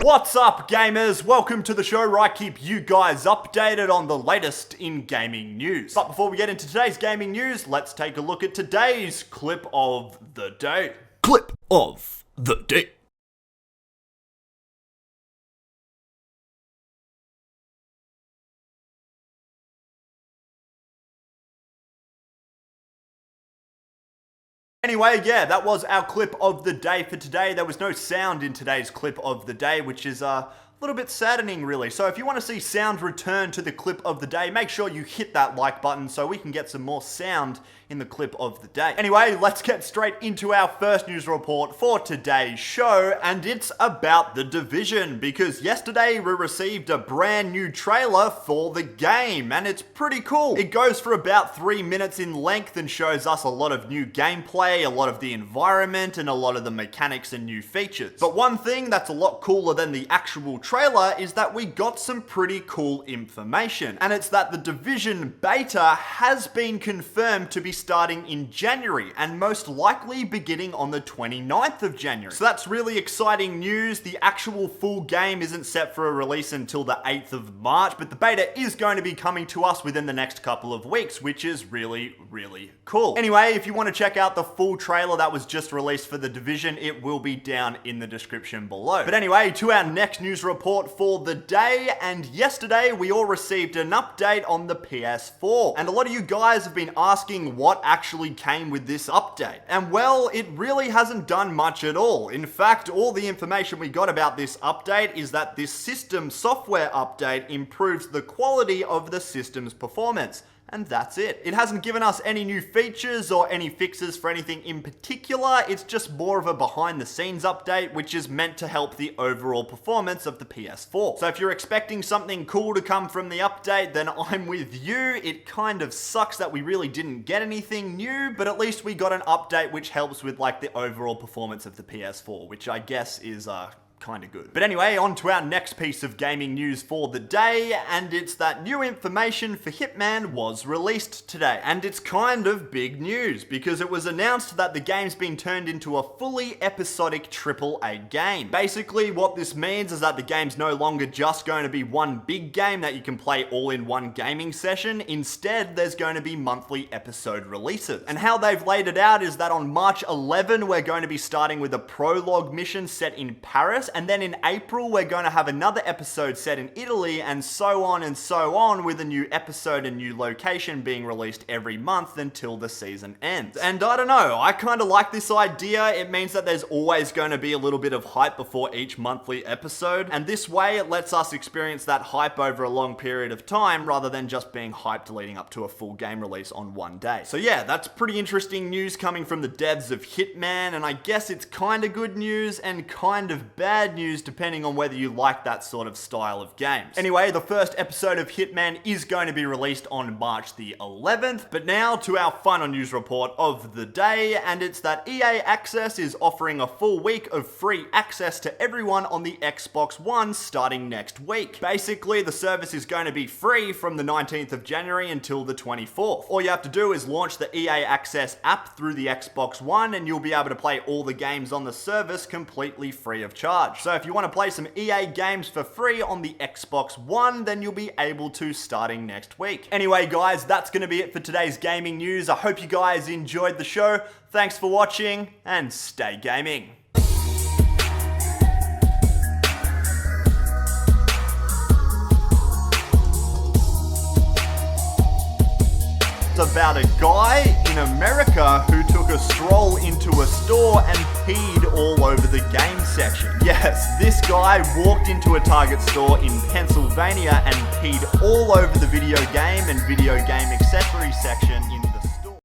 What's up, gamers? Welcome to the show where I keep you guys updated on the latest in gaming news. But before we get into today's gaming news, let's take a look at today's clip of the day. Clip of the day. Anyway, yeah, that was our clip of the day for today. There was no sound in today's clip of the day, which is a little bit saddening, really. So if you want to see sound return to the clip of the day, make sure you hit that like button so we can get some more sound in the clip of the day. Anyway, let's get straight into our first news report for today's show, and it's about The Division, because yesterday we received a brand new trailer for the game, and it's pretty cool. It goes for about 3 minutes in length and shows us a lot of new gameplay, a lot of the environment, and a lot of the mechanics and new features. But one thing that's a lot cooler than the actual trailer is that we got some pretty cool information, and it's that The Division beta has been confirmed to be starting in January, and most likely beginning on the 29th of January. So that's really exciting news. The actual full game isn't set for a release until the 8th of March, but the beta is going to be coming to us within the next couple of weeks, which is really, really cool. Anyway, if you want to check out the full trailer that was just released for The Division, it will be down in the description below. But anyway, to our next news report for the day, and yesterday we all received an update on the PS4, and a lot of you guys have been asking what actually came with this update. And well, it really hasn't done much at all. In fact, all the information we got about this update is that this system software update improves the quality of the system's performance. And that's it. It hasn't given us any new features or any fixes for anything in particular. It's just more of a behind the scenes update, which is meant to help the overall performance of the PS4. So if you're expecting something cool to come from the update, then I'm with you. It kind of sucks that we really didn't get anything new, but at least we got an update which helps with like the overall performance of the PS4, which I guess is kind of good. But anyway, on to our next piece of gaming news for the day, and it's that new information for Hitman was released today. And it's kind of big news, because it was announced that the game's been turned into a fully episodic AAA game. Basically, what this means is that the game's no longer just going to be one big game that you can play all in one gaming session. Instead, there's going to be monthly episode releases. And how they've laid it out is that on March 11, we're going to be starting with a prologue mission set in Paris, and then in April, we're going to have another episode set in Italy, and so on, with a new episode and new location being released every month until the season ends. And I don't know, I kind of like this idea. It means that there's always going to be a little bit of hype before each monthly episode, and this way it lets us experience that hype over a long period of time, rather than just being hyped leading up to a full game release on one day. So yeah, that's pretty interesting news coming from the devs of Hitman, and I guess it's kind of good news and kind of bad news depending on whether you like that sort of style of games. Anyway, the first episode of Hitman is going to be released on March the 11th, but now to our final news report of the day, and it's that EA Access is offering a full week of free access to everyone on the Xbox One starting next week. Basically, the service is going to be free from the 19th of January until the 24th. All you have to do is launch the EA Access app through the Xbox One, and you'll be able to play all the games on the service completely free of charge. So if you want to play some EA games for free on the Xbox One, then you'll be able to starting next week. Anyway, guys, that's going to be it for today's gaming news. I hope you guys enjoyed the show. Thanks for watching, and stay gaming. It's about a guy in America who took a stroll into a store and peed all over the game section. Yes, this guy walked into a Target store in Pennsylvania and peed all over the video game and video game accessory section in